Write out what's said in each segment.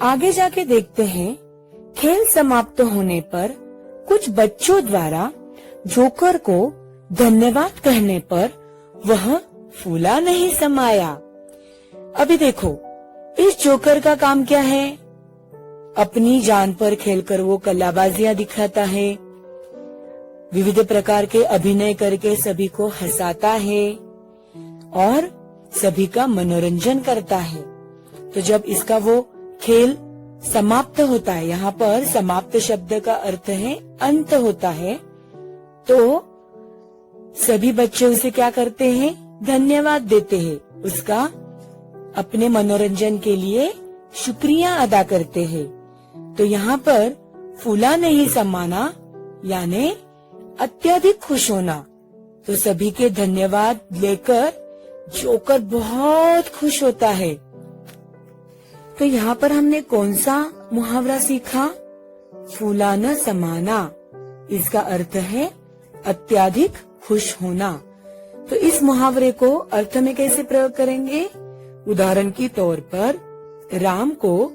आगे जाके देखते हैं, खेल समाप्त होने पर कुछ बच्चों द्वारा जोकर को धन्यवाद कहने पर वह फूला नहीं समाया। अभी देखो, इस जोकर का काम क्या है? अपनी जान पर खेलकर वो कलाबाजियां दिखाता है, विविध प्रकार के अभिनय करके सभी को हंसाता है और सभी का मनोरंजन करता है। तो जब इसका वो खेल समाप्त होता है, यहाँ पर समाप्त शब्द का अर्थ है अंत होता है, तो सभी बच्चे उसे क्या करते हैं? धन्यवाद देते हैं, उसका अपने मनोरंजन के लिए शुक्रिया अदा करते हैं। तो यहाँ पर फूला नहीं समाना यानी अत्यधिक खुश होना। तो सभी के धन्यवाद लेकर जोकर बहुत खुश होता है। तो यहाँ पर हमने कौन सा मुहावरा सीखा? फूला न समाना, इसका अर्थ है अत्यधिक खुश होना। तो इस मुहावरे को अर्थ में कैसे प्रयोग करेंगे? उदाहरण के तौर पर, राम को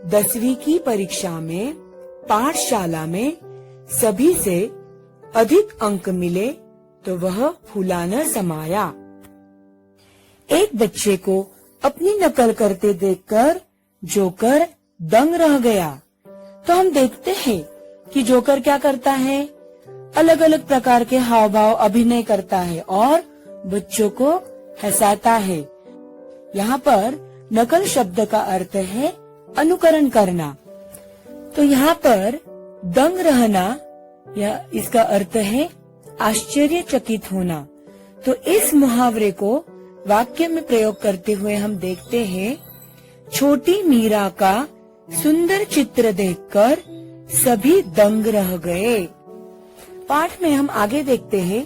10वीं की परीक्षा में पाठशाला में सभी से अधिक अंक मिले तो वह फूला न समाया। एक बच्चे को अपनी नकल करते देखकर जोकर दंग रह गया। तो हम देखते हैं कि जोकर क्या करता है? अलग अलग प्रकार के हाव भाव अभिनय करता है और बच्चों को हंसाता है। यहाँ पर नकल शब्द का अर्थ है अनुकरण करना। तो यहाँ पर दंग रहना या इसका अर्थ है आश्चर्यचकित होना। तो इस मुहावरे को वाक्य में प्रयोग करते हुए हम देखते हैं, छोटी मीरा का सुंदर चित्र देखकर सभी दंग रह गए। पाठ में हम आगे देखते हैं,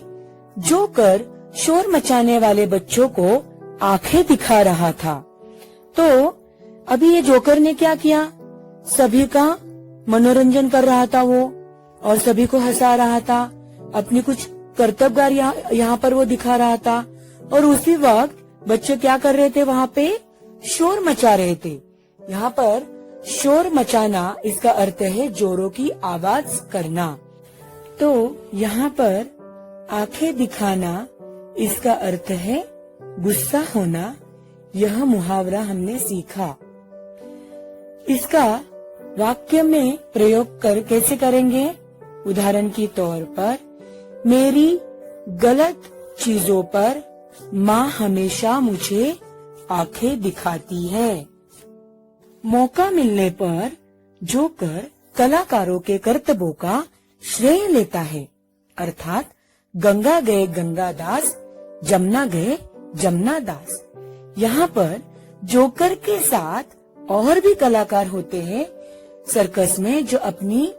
जोकर शोर मचाने वाले बच्चों को आंखें दिखा रहा था। तो अभी ये जोकर ने क्या किया? सभी का मनोरंजन कर रहा था वो, और सभी को हंसा रहा था, अपनी कुछ कर्तव्यगारी यहाँ पर वो दिखा रहा था। और उसी वक्त बच्चे क्या कर रहे थे? वहाँ पे शोर मचा रहे थे। यहाँ पर शोर मचाना इसका अर्थ है जोरों की आवाज करना। तो यहाँ पर आंखें दिखाना इसका अर्थ है गुस्सा होना। यह मुहावरा हमने सीखा। इसका वाक्य में प्रयोग कैसे करेंगे? उदाहरण के तौर पर, मेरी गलत चीजों पर माँ हमेशा मुझे आंखें दिखाती है। मौका मिलने पर जोकर कलाकारों के कर्तव्यों का श्रेय लेता है, अर्थात गंगा गए गंगादास, जमुना गए जमुनादास। यहाँ पर जोकर के साथ और भी कलाकार होते हैं सर्कस में, जो अपनी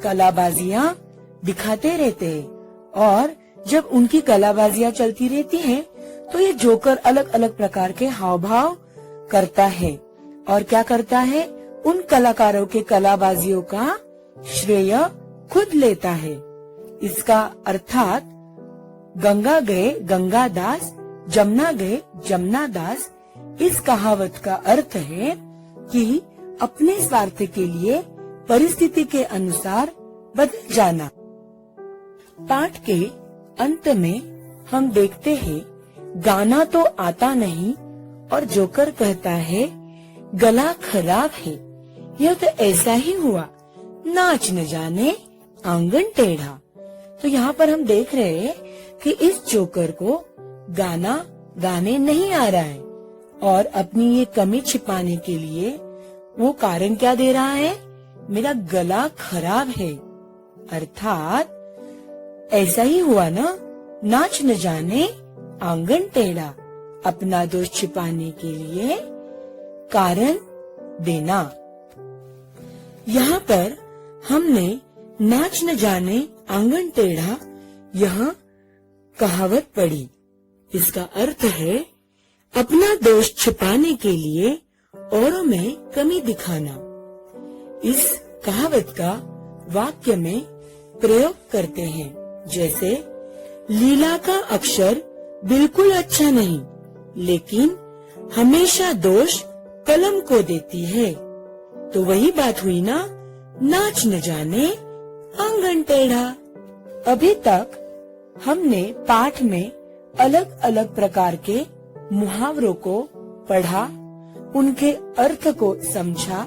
कलाबाजियां दिखाते रहते हैं। और जब उनकी कलाबाजियां चलती रहती हैं, तो ये जोकर अलग अलग प्रकार के हाव भाव करता है और क्या करता है? उन कलाकारों के कलाबाजियों का श्रेय खुद लेता है। इसका अर्थात गंगा गए गंगादास, जमुना गए जमुनादास। इस कहावत का अर्थ है कि अपने स्वार्थ के लिए परिस्थिति के अनुसार बदल जाना। पाठ के अंत में हम देखते हैं, गाना तो आता नहीं और जोकर कहता है गला खराब है। यह तो ऐसा ही हुआ, नाच न जाने आंगन टेढ़ा। तो यहाँ पर हम देख रहे हैं कि इस जोकर को गाना गाने नहीं आ रहा है और अपनी ये कमी छिपाने के लिए वो कारण क्या दे रहा है? मेरा गला खराब है, अर्थात ऐसा ही हुआ ना, नाच न जाने आंगन टेढ़ा। अपना दोष छिपाने के लिए कारण देना। यहाँ पर हमने नाच न जाने आंगन टेढ़ा यह कहावत पढ़ी। इसका अर्थ है अपना दोष छिपाने के लिए औरों में कमी दिखाना। इस कहावत का वाक्य में प्रयोग करते हैं, जैसे लीला का अक्षर बिल्कुल अच्छा नहीं, लेकिन हमेशा दोष कलम को देती है। तो वही बात हुई ना, नाच न जाने आंगन टेढ़ा। अभी तक हमने पाठ में अलग अलग प्रकार के मुहावरों को पढ़ा, उनके अर्थ को समझा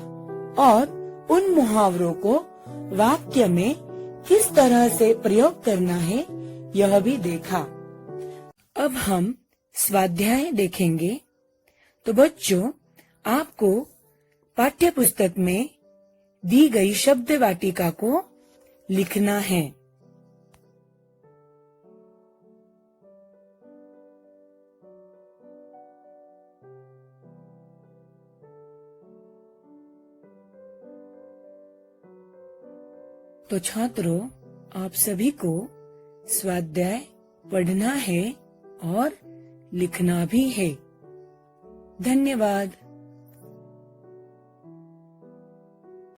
और उन मुहावरों को वाक्य में किस तरह से प्रयोग करना है यह भी देखा। अब हम स्वाध्याय देखेंगे। तो बच्चों, आपको पाठ्य पुस्तक में दी गई शब्द वाटिका को लिखना है। तो छात्रों, आप सभी को स्वाध्याय पढ़ना है और लिखना भी है। धन्यवाद।